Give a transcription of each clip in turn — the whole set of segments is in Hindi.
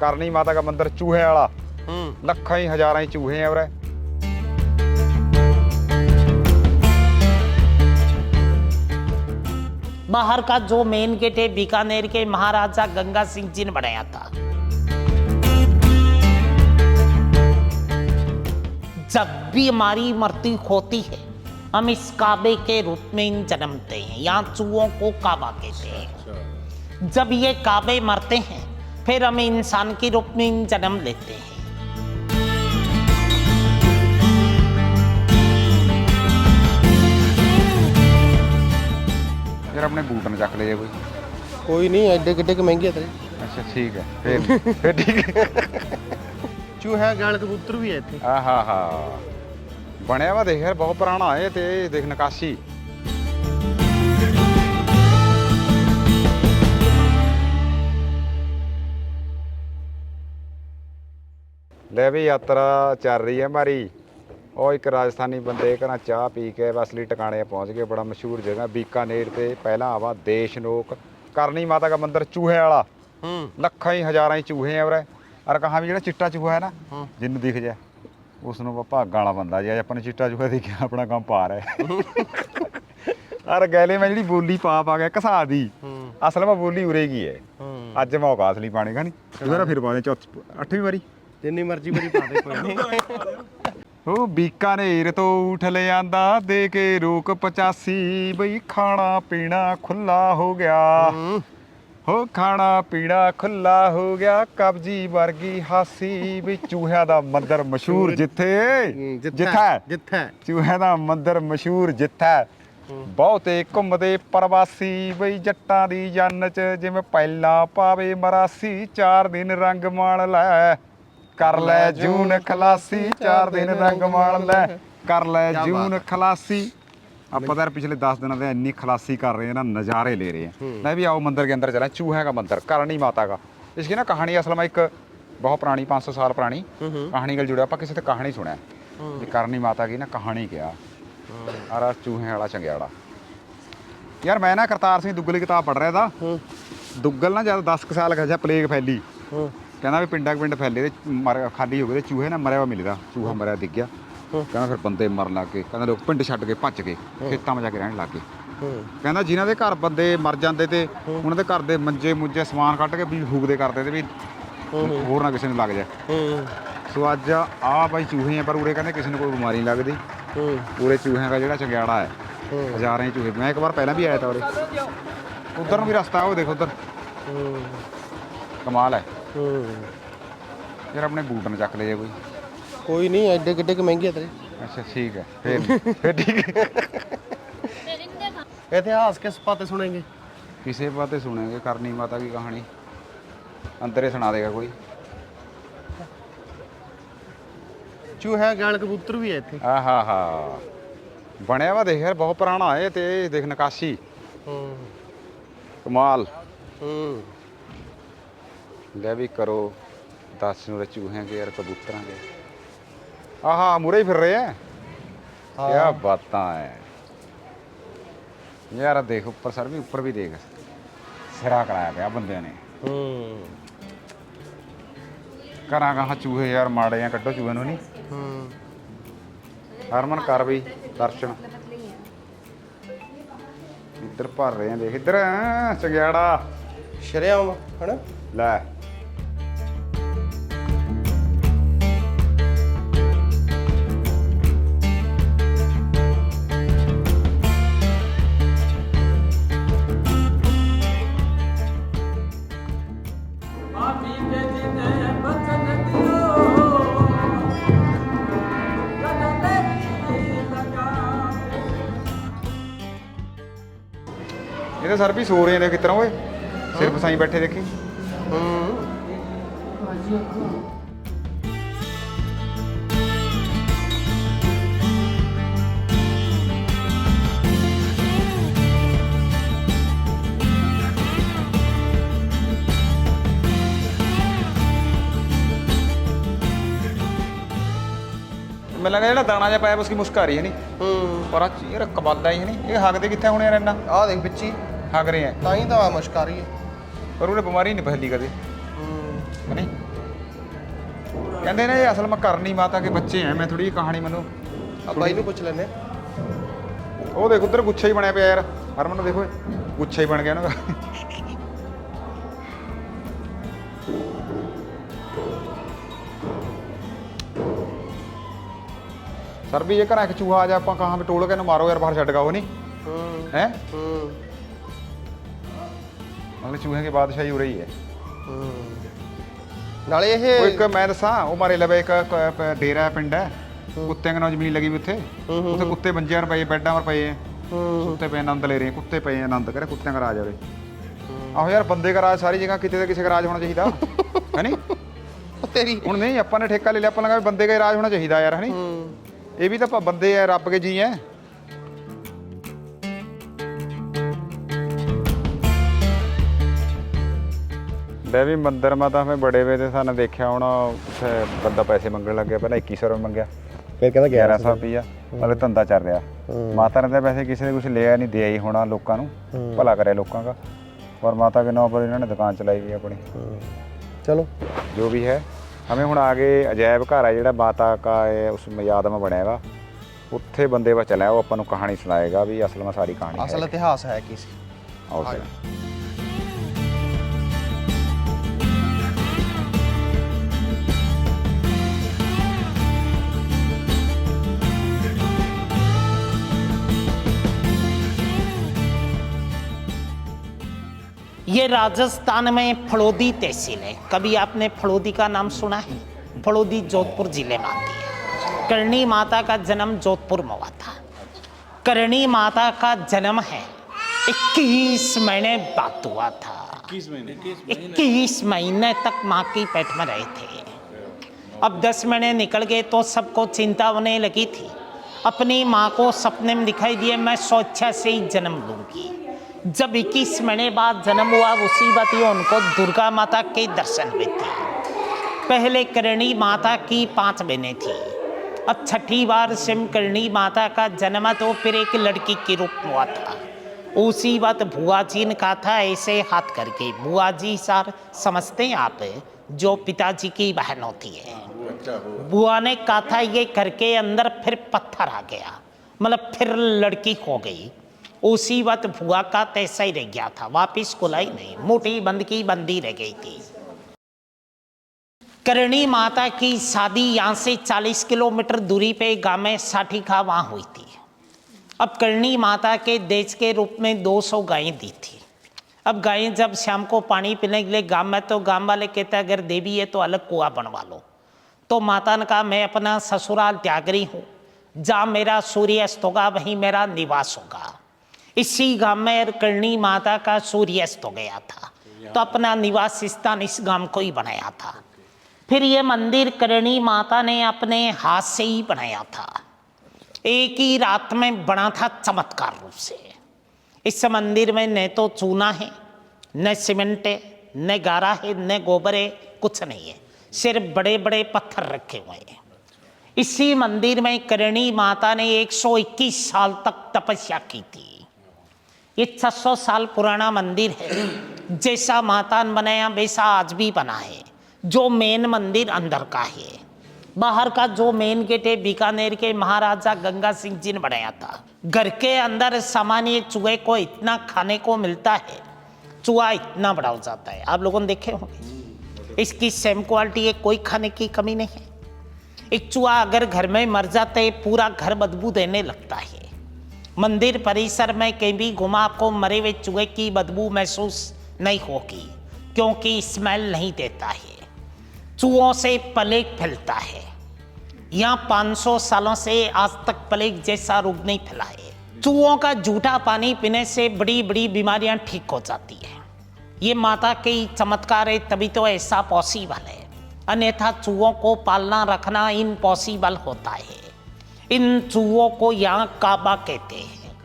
करनी माता का मंदिर चूहे वाला, लखा ही हजारा ही चूहे हैं। और बाहर का जो मेन गेट है बीकानेर के महाराजा गंगा सिंह जी ने बनाया था। जब भी हमारी मृत्यु होती है हम इस काबे के रूप में जन्मते हैं। यहाँ चूहों को काबा कहते हैं। जब ये काबे मरते हैं फिर हम इंसान के रूप में जन्म लेते हैं। यार अपने बूट न चक ले कोई नहीं, एडे किड्डे महंगे थे। अच्छा ठीक है, फिर ठीक है। चूहा गाल कबूतर भी है इतने। हाँ बनया वा देख यार, बहुत पुराना है ते देख नकाशी। ले भी यात्रा चल रही है हमारी। और एक राजस्थानी बंदे घर चाह पी के असली टकाने पहुंच गए। बड़ा मशहूर जगह बीकानेर से पहला आवा देशनोक करनी माता का मंदिर चूहे वाला, लखा ही हजारा ही चूहे हैं। और कहा भी जो चिट्टा चूहा है ना, जिन्हें दिख जाए उसनों भागा वाला बंदा जे अपन चिट्टा चूहा दिखे अपना काम पार है। और गैले में जी बोली पा गया घसा दी, असल में बोली उरे की है। अज मौका असली पाने का नहीं, फिर पा दे 8वीं बारी जिन्नी मर्जी बारी पा दे, कोई नहीं। ओ बीकानेर तो उठ ले आंदा दे के रोक 85 बई खाना पीना खुला हो गया। हो खाना पीना खुला हो गया, कब्जी वर्गी हासी भी चूहिया दा मंदिर मशहूर जिथे जिथे चूहिया दा मंदिर मशहूर जिथे बहुते घुमदे प्रवासी बई जट्टां दी जन्न च जिवें पहला पावे मरासी 4 दिन रंग माण लै कर लै जून खलासी 4 दिन रंग माण लै कर लै जून खलासी। ਆਪਾਂ ਤਾਂ ਪਿਛਲੇ 10 ਦਿਨਾਂ ਦੇ ਇੰਨੀ खलासी कर रहे हैं ना, नज़ारे ले रहे हैं। मैं भी आओ मंदिर के अंदर चला, चूहे का मंदिर करनी माता का। इसकी ना कहानी असल में एक बहुत पुरानी 500 साल पुरानी कहानी गल जुड़े। आप किसी से कहानी सुने कि करनी माता की ना कहानी क्या और चूहे वाला चंगियाड़ा। यार मैं ना करतार सिंह दुग्गल की किताब पढ़ रहा था। दुग्गल ना जब 10 साल का प्लेग फैली, कहना भी पिंडा पिंड फैले मर खाली हो गए, चूहे ना मरिया हुआ मिलता, चूहा मरिया दिख गया। कहना फिर बंदे मरन लग गए, कहना लोग पिंड छड्ड के भज के खेतां में जाके रहन लग गए। कहना जिन्हां दे घर बंदे मर जाते थे उन्हां दे घर दे मंजे मुंजे समान कट के भी फूकदे करते थे भी होर ना किसी ने लग जाए। सो अज आ भाई चूहे हैं, पर उरे कहते किसी ने कोई बीमारी नहीं लगती। पूरे चूहे का जो चंगियाड़ा है, हजारों चूहे। मैं एक बार पहला भी आया था उरे, उधर भी रास्ता है वो देखो उधर, कमाल है। यार अपने बूट न चक ले कोई नहीं, एडे किड्डे महंगे थे। अच्छा ठीक है, फिर ठीक है। इतिहास किस बातें सुनेंगे? किसी बातें सुनेंगे, करनी माता की कहानी अंदर ही सुना देगा कोई। चूहा गाल कबूतर भी है इतने। हाँ बनया वा देख यार, बहुत पुराना है ते देख नकाशी, कमाल। ले भी करो दर्शन चूहे के यार कबूतर के। हाँ मुरे ही फिर रहे हैं। क्या बात है यार, देख ऊपर सर भी, ऊपर भी देख सिरा कराया गया बंदे ने। करा कहाँ चूहे यार माड़े हैं, कड्डो चूहे नहीं। हरमन कर भी दर्शन, इधर भर रहे हैं देख, इधर चंगियाड़ा शरेआम है ना। लै ये सर भी सो रहे हैं किस तरह हुए, सिर फसाई बैठे देखी। मैं लगा जो दाना जहा पाया उसकी मुस्क आ रही है नहीं। पर यार कबादा ही है नहीं, ये हकते कितने होने यार इन्ना। आ देख पिछी हक रहे हैं ताई तो मुश्क आ रही है, पर उन्हें बीमारी नहीं फैली कदे नहीं। ਕਹਿੰਦੇ ਨੇ ਇਹ ਅਸਲ ਮੈਂ ਕਰਨੀ ਮਾਤਾ ਕੇ ਬੱਚੇ ਐ ਮੈਂ ਥੋੜੀ ਕਹਾਣੀ ਮੈਨੂੰ ਆ ਬਾਈ ਨੂੰ ਪੁੱਛ ਲੈਨੇ। ਉਹ ਦੇਖ ਉਧਰ ਗੁੱਛਾ ਹੀ ਬਣਿਆ ਪਿਆ ਯਾਰ ਹਰਮਨ ਨੂੰ ਦੇਖੋ ਗੁੱਛਾ ਹੀ ਬਣ ਗਿਆ ਨਾ सर भी ये करा कि चूहा आ जा आप कहाँ पे टोल के ना मारो यार बाहर छट गाओ नहीं हैं मतलब चूहे की बादशाही हो रही है ਨਾਲੇ ਇਹ ਉਹ ਇੱਕ ਮੈਂ ਦੱਸਾਂ ਉਹ ਮਾਰੇ ਲਵੇ ਇੱਕ ਡੇਰਾ ਪਿੰਡ ਹੈ ਕੁੱਤਿਆਂ ਨਾਲ ਜ਼ਮੀਨ ਲੱਗੀ ਵੀ ਉੱਥੇ ਉੱਥੇ ਕੁੱਤੇ ਬੰਜਿਆਂ ਪਏ ਬੈੱਡਾਂ 'ਪਰ ਪਏ ਐ ਕੁੱਤੇ ਪਏ ਆਨੰਦ ਲੈ ਰਹੇ ਕੁੱਤੇ ਪਏ ਆਨੰਦ ਕਰੇ ਕੁੱਤਿਆਂ ਦਾ ਰਾਜ ਹੋਵੇ ਆਹੋ ਯਾਰ ਬੰਦੇ ਦਾ ਰਾਜ ਸਾਰੀ ਜਗ੍ਹਾ ਕਿਤੇ ਨਾ ਕਿਸੇ ਦਾ ਰਾਜ ਹੋਣਾ ਚਾਹੀਦਾ ਹੈ ਨਹੀਂ ਤੇਰੀ ਹੁਣ ਨਹੀਂ ਆਪਾਂ ਨੇ ਠੇਕਾ ਲੈ ਲਿਆ ਆਪਾਂ ਲਗਾ ਵੀ ਬੰਦੇ ਦਾ ਰਾਜ ਹੋਣਾ ਚਾਹੀਦਾ ਯਾਰ ਹੈ ਨਹੀਂ ਇਹ ਵੀ ਤਾਂ ਬੰਦੇ ਆ ਰੱਬ ਕੇ ਜੀ ਐ देवी मंदिर में तो हमें बड़े हुए थे साने देखा होना उत्थे बंदा पैसे मंगन लग गया पहले 2100 रुपये मंगया ਫਿਰ ਕਹਿੰਦਾ 1100 रुपया मतलब धंधा चल रहा माता ने तो वैसे किसी ने कुछ लिया नहीं दिया ही होना लोगों को भला करे लोगों का और माता के नाम पर इन्होंने दुकान चलाई हुई अपनी ਚਲੋ जो भी है हमें हुण आगे अजायब घर है जिहड़ा माता का उस याद में बनया वा उत्थे बंदे वा चला वो अपन कहानी सुनाएगा भी असल में सारी कहानी ਅਸਲ ਇਤਿਹਾਸ ਹੈ ਕੀ ਸੀ। आओ चलो। ये राजस्थान में फड़ौदी तहसील है। कभी आपने फड़ौदी का नाम सुना है? फड़ौदी जोधपुर जिले में आती है। करणी माता का जन्म जोधपुर में हुआ था। करणी माता का जन्म है 21 महीने बाद हुआ था। 21 महीने तक माँ की पेट में रहे थे। अब 10 महीने निकल गए तो सबको चिंता होने लगी थी। अपनी माँ को सपने में दिखाई दिए मैं स्वेच्छा से ही जन्म लूंगी। जब 21 महीने बाद जन्म हुआ उसी बात ही उनको दुर्गा माता के दर्शन हुए थे। पहले करणी माता की 5 बहनें थी। अब छठी बार सिम करणी माता का जन्म तो फिर एक लड़की के रूप में हुआ था। उसी बात बुआ जी ने कहा था ऐसे हाथ करके। बुआ जी सर समझते हैं आप जो पिताजी की बहन होती है। बुआ ने कहा था ये करके अंदर फिर पत्थर आ गया मतलब फिर लड़की हो गई। उसी वक्त बुआ का तैसा ही रह गया था वापिस खुलाई नहीं मोटी बंद की बंदी रह गई थी। करणी माता की शादी यहाँ से 40 किलोमीटर दूरी पे गांव में साठीखा वहाँ हुई थी। अब करणी माता के देश के रूप में 200 गायें दी थी। अब गायें जब शाम को पानी पीने के लिए गांव में तो गांव वाले कहते हैं अगर देवी है तो अलग कुआं बनवा लो। तो माता ने कहा मैं अपना ससुराल त्याग रही हूँ जहाँ मेरा सूर्यास्त होगा वहीं मेरा निवास होगा। इसी गांव में करणी माता का सूर्यास्त हो गया था तो अपना निवास स्थान इस गांव को ही बनाया था। फिर ये मंदिर करणी माता ने अपने हाथ से ही बनाया था। एक ही रात में बना था चमत्कार रूप से। इस मंदिर में न तो चूना है न सीमेंट है न गारा है न गोबर है कुछ नहीं है सिर्फ बड़े बड़े पत्थर रखे हुए हैं। इसी मंदिर में करणी माता ने 121 साल तक तपस्या की थी। ये 600 साल पुराना मंदिर है। जैसा माता ने बनाया वैसा आज भी बना है। जो मेन मंदिर अंदर का है बाहर का जो मेन गेट है बीकानेर के महाराजा गंगा सिंह जी ने बनाया था। घर के अंदर सामान्य चूहे को इतना खाने को मिलता है चूहा इतना बड़ा हो जाता है। आप लोगों ने देखे होंगे इसकी सेम क्वालिटी है कोई खाने की कमी नहीं है। एक चूहा अगर घर में मर जाता है पूरा घर बदबू देने लगता है। मंदिर परिसर में कहीं भी घुमा आपको मरे हुए चूहे की बदबू महसूस नहीं होगी क्योंकि स्मेल नहीं देता है। चूहों से प्लेग फैलता है। यहाँ 500 सालों से आज तक प्लेग जैसा रोग नहीं फैला है। चूहों का जूठा पानी पीने से बड़ी बड़ी बीमारियां ठीक हो जाती है। ये माता के चमत्कार है तभी तो ऐसा पॉसिबल है अन्यथा चूहों को पालना रखना इम्पॉसिबल होता है। इन चूहों को यहाँ काबा कहते हैं।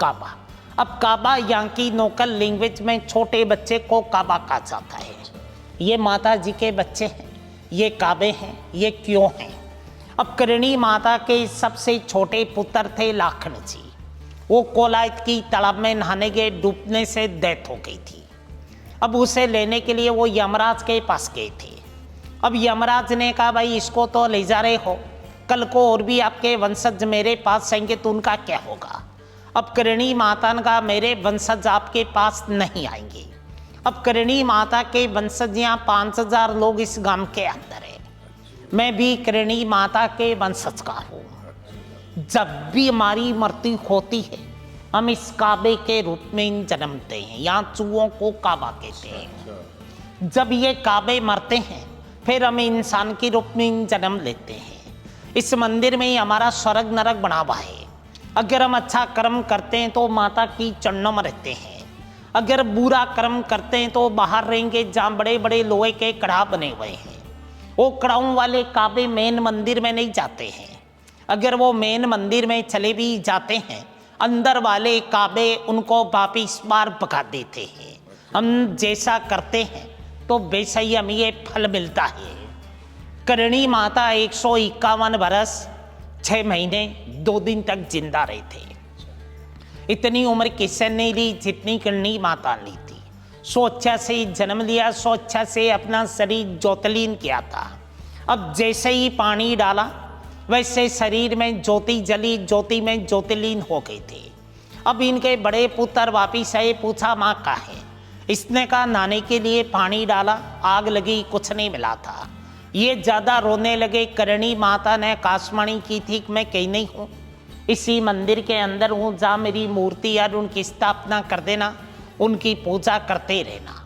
काबा। अब काबा यहाँ की लोकल लैंग्वेज में छोटे बच्चे को काबा कहा जाता है। ये माता जी के बच्चे हैं ये काबे हैं ये क्यों हैं। अब करणी माता के सबसे छोटे पुत्र थे लाखन जी। वो कोलायत की तालाब में नहाने गए डूबने से डेथ हो गई थी। अब उसे लेने के लिए वो यमराज के पास गए थे। अब यमराज ने कहा भाई इसको तो ले जा रहे हो, कल को और भी आपके वंशज मेरे पास आएंगे तो उनका क्या होगा। अब करणी माता ने कहा मेरे वंशज आपके पास नहीं आएंगे। अब करणी माता के वंशज यहाँ 5000 लोग इस गांव के अंदर है, मैं भी करणी माता के वंशज का हूँ। जब भी हमारी मृत्यु होती है हम इस काबे के रूप में जन्मते हैं, यहाँ चूहों को काबा कहते हैं। जब ये काबे मरते हैं फिर हम इंसान के रूप में जन्म लेते हैं। इस मंदिर में ही हमारा स्वर्ग नरक बना हुआ है। अगर हम अच्छा कर्म करते हैं तो माता की चरणों में रहते हैं, अगर बुरा कर्म करते हैं तो बाहर रहेंगे जहाँ बड़े बड़े लोहे के कड़ा बने हुए हैं। वो कड़ाओं वाले काबे मेन मंदिर में नहीं जाते हैं। अगर वो मेन मंदिर में चले भी जाते हैं अंदर वाले काबे उनको वापिस बार भगा देते हैं। हम जैसा करते हैं तो वैसा ही हमें ये फल मिलता है। करणी माता 151 बरस 6 महीने 2 दिन तक जिंदा रहे थे। इतनी उम्र किसी ने ली जितनी करणी माता ने ली थी। स्वेच्छा से जन्म लिया, स्वेच्छा से अपना शरीर ज्योतिलीन किया था। अब जैसे ही पानी डाला वैसे शरीर में ज्योति जली, ज्योति में ज्योतिलीन हो गई थी। अब इनके बड़े पुत्र वापिस आए, पूछा माँ कहाँ है। इसने कहा नहाने के लिए पानी डाला, आग लगी, कुछ नहीं मिला था। ये ज़्यादा रोने लगे। करणी माता ने आकाशवाणी की थी कि मैं कहीं नहीं हूँ, इसी मंदिर के अंदर हूँ, जहाँ मेरी मूर्ति और उनकी स्थापना कर देना, उनकी पूजा करते रहना।